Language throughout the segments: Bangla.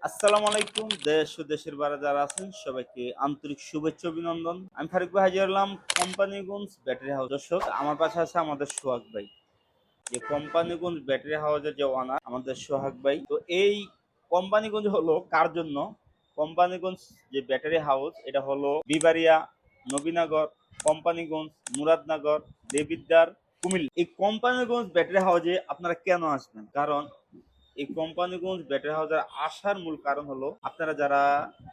আসসালামু আলাইকুম। দেশ ও দেশের বাইরে যারা আছেন সবাইকে আন্তরিক শুভেচ্ছা অভিনন্দন। আমি ফারুক ভাই হাজির হলাম কোম্পানিগঞ্জ ব্যাটারি হাউস। দর্শক, আমার পাশে আছে আমাদের সোহাগ ভাই, যে কোম্পানিগঞ্জ ব্যাটারি হাউসের যে ওনার আমাদের সোহাগ ভাই। তো এই কোম্পানিগঞ্জ হলো কার জন্য? কোম্পানিগঞ্জ যে ব্যাটারি হাউস এটা হলো বিবারিয়া, নবীনগর, কোম্পানিগঞ্জ, মুরাদনগর, দেবিদ্বার, কুমিল্লা। এই কোম্পানিগঞ্জ ব্যাটারি হাউসে আপনারা কেন আসবেন? কারণ এই কোম্পানিগঞ্জ ব্যাটারি হাউসের আসার মূল কারণ হলো আপনারা যারা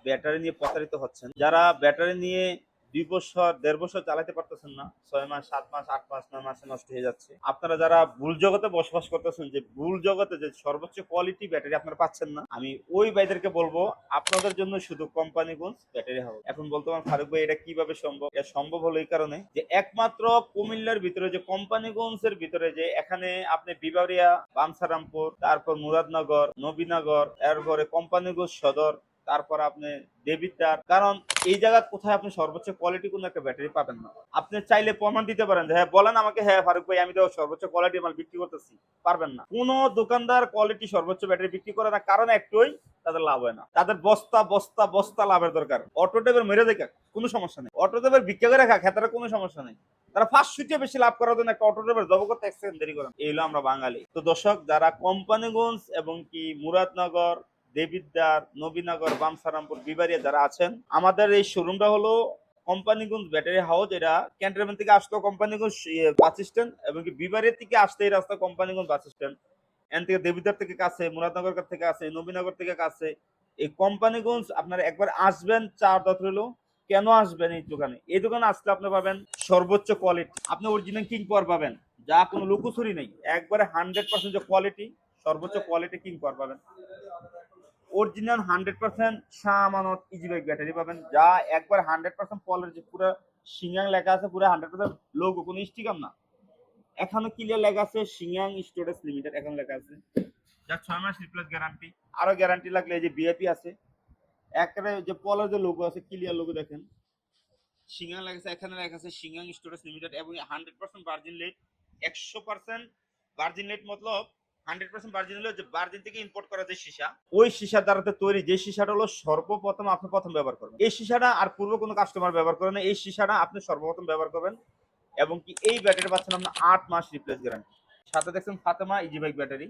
ব্যাটারি নিয়ে প্রতারিত হচ্ছেন, যারা ব্যাটারি নিয়ে 2 বছর 1.5 বছর চালাতে পারতেছেন না, 6 মাস 7 মাস 8 মাস 9 মাসে নষ্ট হয়ে যাচ্ছে। আপনারা যারা ভুল জগতে বসবাস করতেছেন, যে ভুল জগতে যে সর্বোচ্চ কোয়ালিটি ব্যাটারি আপনারা পাচ্ছেন না, আমি ওই ভাইদেরকে বলবো আপনাদের জন্য শুধু কোম্পানিগঞ্জ ব্যাটারি হাউস। এখন বলতে পারেন ফারুক ভাই এটা কিভাবে সম্ভব? এটা সম্ভব হলো এই কারণে যে একমাত্র কুমিল্লার ভিতরে যে কোম্পানিগঞ্জের ভিতরে যে এখানে আপনি বিবারিয়া, বামসারামপুর, তারপর মুরাদনগর, নবীনগর, এরপরে কোম্পানিগঞ্জ সদর, তারপর আপনি দেবিদ্বার। কারণ এই জায়গা কোথায় আপনি সর্বোচ্চ কোয়ালিটি কোনো একটা ব্যাটারি পাবেন না। আপনি চাইলে প্রমাণ দিতে পারেন যে হ্যাঁ বলেন আমাকে, হ্যাঁ ফারুক ভাই আমি তো সর্বোচ্চ কোয়ালিটি মাল বিক্রি করতেছি, পারবেন না। কোন দোকানদার কোয়ালিটি সর্বোচ্চ ব্যাটারি বিক্রি করে না, কারণ একটাই, তাদের লাভ হয় না। তাদের বস্তা বস্তা বস্তা লাভের দরকার। অটো ড্রাইভার মেরে দেখা কোনো সমস্যা নেই, অটো ড্রাইভার ভিক্ষা করে খাক, তারা কোনো সমস্যা নেই। তারা 500 বেশি লাভ করার জন্য একটা অটো ড্রাইভার জব করতে 1 সেকেন্ড দেরি করেন। এই হলো আমরা বাঙালি। তো দর্শক, যারা কোম্পানিগঞ্জ এবং কি মুরাদনগর, দেবিদ্বার, নবীনগর, বামসারামপুর, বিবারিয়া যারা আছেন, আমাদের এই শোরুমটা হলো কোম্পানিগঞ্জ ব্যাটারি হাউস। এটা ক্যান্টনমেন্ট থেকে আসতো কোম্পানিগঞ্জ বাস স্ট্যান্ড, এবং কি বিবারিয়া থেকে আসতে এই রাস্তা কোম্পানিগঞ্জ বাস স্ট্যান্ড। এন থেকে দেবিদ্বার থেকে কাছে, মুরাদনগর থেকে কাছে, নবীনগর থেকে কাছে। এই কোম্পানিগঞ্জ আপনারা একবার আসবেন, চার দত হলো। কেন আসবেন এই দোকানে? এই দোকানে আসলে আপনি পাবেন সর্বোচ্চ কোয়ালিটি, আপনি অরিজিনাল কিং পাওয়ার পাবেন, যা কোনো লুকোচুরি নেই, একবারে 100% যে কোয়ালিটি, সর্বোচ্চ কোয়ালিটি কিং পাওয়ার পাবেন। Original 100% Shah Amanat easy bike battery পাবেন, যা একবার 100% পলের যে পুরো সিঙ্গাং লেখা আছে, পুরো 100% লোগো, কোনো স্টিকার না। এখনো ক্লিয়ার লেখা আছে সিঙ্গাং স্টোরেজ লিমিটেড, এখন লেখা আছে, যা 6 মাস রিপ্লেস গ্যারান্টি। আরো গ্যারান্টি লাগলে এই যে বিআইপি আছে, একেবারে যে পলের যে লোগো আছে, ক্লিয়ার লোগো দেখেন, সিঙ্গাং লেখা আছে, এখানে লেখা আছে সিঙ্গাং স্টোরেজ লিমিটেড, এবং 100% ভার্জিন লেট। 100% ভার্জিন লেট মতলব 100% ভার্জিন হলো যে ভার্জিন থেকে ইম্পোর্ট করা যে সীসা, ওই সীসার দ্বারাতে তৈরি, যে সীসাটা হলো সর্বপ্রথম আপনি প্রথম ব্যবহার করবেন। এই সীসাটা আর পূর্ব কোনো কাস্টমার ব্যবহার করে না, এই সীসাটা আপনি সর্বপ্রথম ব্যবহার করবেন। এবং কি এই ব্যাটারি পাচ্ছেন আপনার 8 মাস রিপ্লেস গ্যারান্টি। সাথে দেখছেন ফাতেমা ইজি বাইক ব্যাটারি,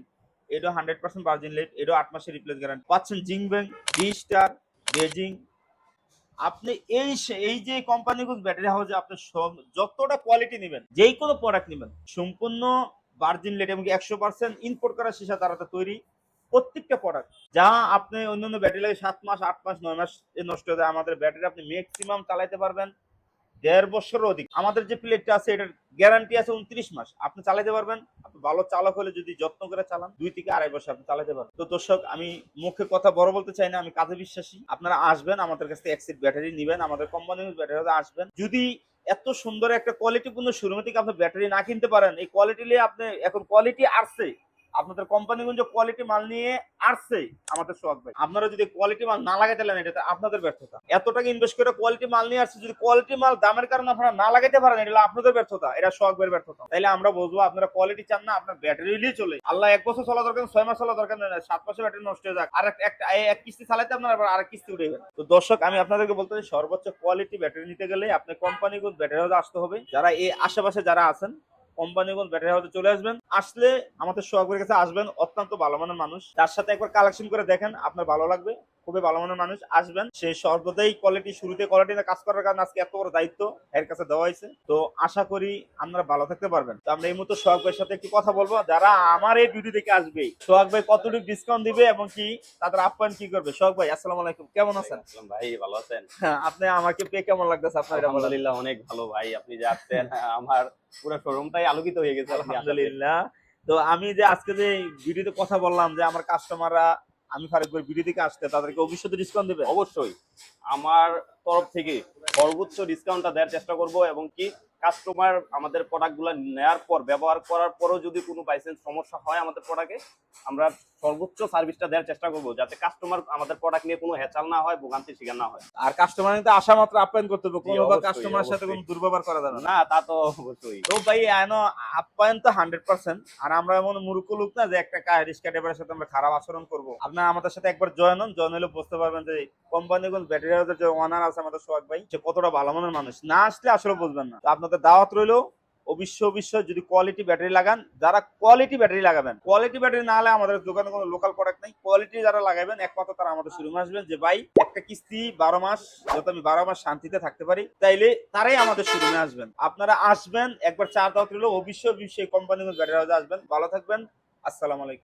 এটা 100% ভার্জিন লেট, এটা 8 মাসের রিপ্লেস গ্যারান্টি পাচ্ছেন। জিংব্যাং, বি স্টার, বেজিং। আপনি এই যে কোম্পানিগুলো ব্যাটারি হাউসে আপনি যতটা কোয়ালিটি নেবেন, যেই কোনো প্রোডাক্ট নেবেন, সম্পূর্ণ ভার্জিন লেট এবং 100% ইম্পোর্ট করা সীসা দ্বারা তৈরি প্রত্যেকটা প্রোডাক্ট। যা আপনি অন্যান্য ব্যাটারি লাগে 7 মাস 8 মাস 9 মাস নষ্ট হয়ে যায়, আমাদের ব্যাটারি আপনি ম্যাক্সিমাম চালাইতে পারবেন 1.5 বছরের অধিক। আমাদের যে প্লেটটা আছে এটার গ্যারান্টি আছে 29 মাস, আপনি চালাতে পারবেন। আপনি ভালো চালক হলে যদি যত্ন করে চালান, 2 থেকে 2.5 বছর আপনি চালাতে পারবেন। তো দর্শক, আমি মুখে কথা বড় বলতে চাই না, আমি কাজে বিশ্বাসী। আপনারা আসবেন আমাদের কাছ থেকে এক্সিট ব্যাটারি নেবেন, আমাদের কোম্পানির ব্যাটারি আসবেন। যদি এত সুন্দর একটা কোয়ালিটিপূর্ণ শোরুম থেকে আপনি ব্যাটারি না কিনতে পারেন, এই কোয়ালিটি নিয়ে আপনি এখন কোয়ালিটি আসছে, আপনাদের কোম্পানিগঞ্জ কোয়ালিটি মাল নিয়ে আসছে আমাদের সোহাগ ভাই। আপনারা যদি কোয়ালিটি মাল না লাগাইতে পারেন, এটা আপনাদের ব্যর্থতা। এত টাকা ইনভেস্ট করে কোয়ালিটি মাল নিয়ে আসছে, যদি কোয়ালিটি মাল দামের কারণে আপনারা না লাগাইতে পারেন, এটা আপনাদের ব্যর্থতা, এটা সোহাগ ভাইয়ের ব্যর্থতা। তাইলে আমরা বুঝবো আপনারা কোয়ালিটি চান না, আপনার ব্যাটারি নিয়ে চলে। আল্লাহ 1 বছর চলা দরকার, 6 মাস চলা দরকার নেই, 7 মাসে ব্যাটারি নষ্ট হয়ে যাক, আর এক কিস্তি চালাইতে আপনার আবার আরেক কিস্তি উঠে যাবে। তো দর্শক, আমি আপনাদেরকে বলতে চাই, সর্বোচ্চ কোয়ালিটি ব্যাটারি নিতে গেলে আপনি কোম্পানিগঞ্জ ব্যাটারি হাউসে আসতে হবে। যারা এই আশেপাশে যারা আছেন, কোম্পানিগঞ্জ ব্যাটারি হাউসে চলে আসবেন। আসলে আমাদের সোহাগের কাছে আসবেন, অত্যন্ত ভালো মানের মানুষ। তার সাথে একবার কালেকশন করে দেখেন, আপনার ভালো লাগবে। খুবই ভালো মানের মানুষ, আসবেন। সে সর্বদাই কোয়ালিটি, শুরুতে কোয়ালিটিতে কাজ করার কারণে আজকে এত বড় দায়িত্ব এর কাছে দেওয়া হয়েছে। তো আশা করি আপনারা ভালো থাকতে পারবেন। তো আমরা এই মুহূর্তে সোহাগ ভাইয়ের সাথে একটু কথা বলবো, যারা আমার এই ভিডিও দেখে আসবে, সোহাগ ভাই কতটুকু ডিসকাউন্ট দিবে এবং কি তাদের আপ্যায়ন কি করবে। সোহাগ ভাই, আসসালামু আলাইকুম, কেমন আছেন? ভাই ভালো আছেন? হ্যাঁ, আপনি আমাকে পেয়ে কেমন লাগতেছে আপনার? আলহামদুলিল্লাহ অনেক ভালো ভাই। আপনি যে আসছেন আমার পুরো শোরুমটাই আলোকিত হয়ে গেছে আপনি আসাতে। আলহামদুলিল্লাহ। তো আমি যে আজকে যে ভিডিওতে কথা বললাম যে আমার কাস্টমাররা, আমি ফারুক ভাই ভিডিও থেকে আসতে, তাদেরকে ভবিষ্যতে ডিসকাউন্ট দিবে? অবশ্যই আমার তরফ থেকে সর্বোচ্চ ডিসকাউন্টটা দেওয়ার চেষ্টা করব, এবং কি কাস্টমার আমাদের প্রোডাক্টগুলো নেওয়ার পর ব্যবহার করার পরও যদি কোনো বাই চান্স সমস্যা হয় আমাদের প্রোডাক্টে, আমরা সর্বোচ্চ সার্ভিসটা দেওয়ার চেষ্টা করবো, যাতে কাস্টমার আমাদের প্রোডাক্ট নিয়ে কোনো হেচাল না হয়, ভোগান্তির শিকার না হয়। আর কাস্টমার কিন্তু আসা মাত্র আপ্যায়ন করতে হবে, জি, কোনো অবশ্যই, কাস্টমারের সাথে কোনো অবশ্যই। দুর্ব্যবহার করা যাবে না। না, তা তো অবশ্যই। তো ভাই এনো আপ্যায়ন তো 100%। আর আমরা এমন মূর্খ লোক না যে একটা রিক্সা ড্রাইভারের সাথে আমরা খারাপ আচরণ করব। আপনারা আমাদের সাথে একবার জয়েন হন, জয়েন হলে বুঝতে পারবেন যে কোম্পানিগঞ্জ ব্যাটারি হাউসের যে ওনার আছে আমাদের সোহাগ ভাই, সে কতটা ভালো মনের মানুষ। না আসলে আসলে বুঝবেন না। তো আপনাদের দাওয়াত রইলো, অবশ্যই যদি কোয়ালিটি ব্যাটারি লাগান, যারা কোয়ালিটি ব্যাটারি লাগাবেন, কোয়ালিটি ব্যাটারি না হলে আমাদের দোকানে কোনো লোকাল প্রোডাক্ট নেই। কোয়ালিটি যারা লাগাবেন একমাত্র তারা আমাদের শোরুমে আসবেন, যে ভাই একটা কিস্তি 12 মাস, যাতে আমি 12 মাস শান্তিতে থাকতে পারি, তাইলে তারাই আমাদের শোরুমে আসবেন। আপনারা আসবেন, একবার চা দাওয়াত রইলো, অবশ্যই কোম্পানি ব্যাটারি হাউসে আসবেন। ভালো থাকবেন, আসসালামু আলাইকুম।